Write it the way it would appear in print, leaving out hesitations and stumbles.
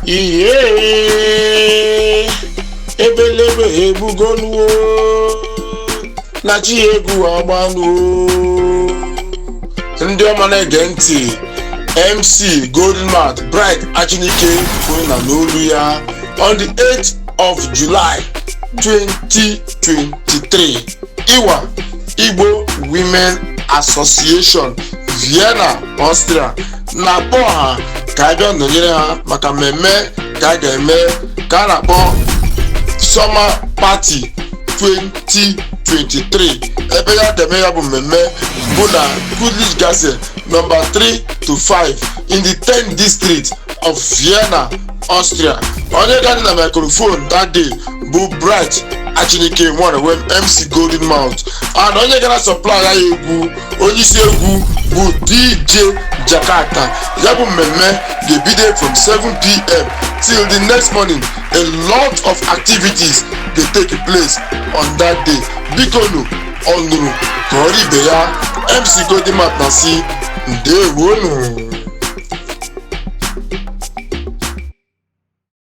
Iye ebelebe ebugonu na chi egwu agbanu ndị ọma na-ege ntị MC Golden Mouth Bright Achinike kwuru na n'olu ya on the 8th of July 2023 Iwa Igbo Women Association Vienna, Austria na ha ka a bịa nọnyere ha maka mmemme ka a ga-eme ka a na-akpọ Summer Party 2023 ebe ya ga-eme ya bụ mmemme bụ na Goodrich Gasse number 3 to 5 in the 10th district of Vienna, Austria. Onye ga-adị na microphone that day bụ Bright Achinike nwanwe MC Golden Mouth and onye gara supply ya egwu onye isi egwu bụ DJ Jakarta. Ya bụ mmemme ga-ebido from 7 p.m. till the next morning. A lot of activities dey take place on that day. Bikonu onuru ka ọrụ ibe ya MC Golden Mouth na si ndewonu.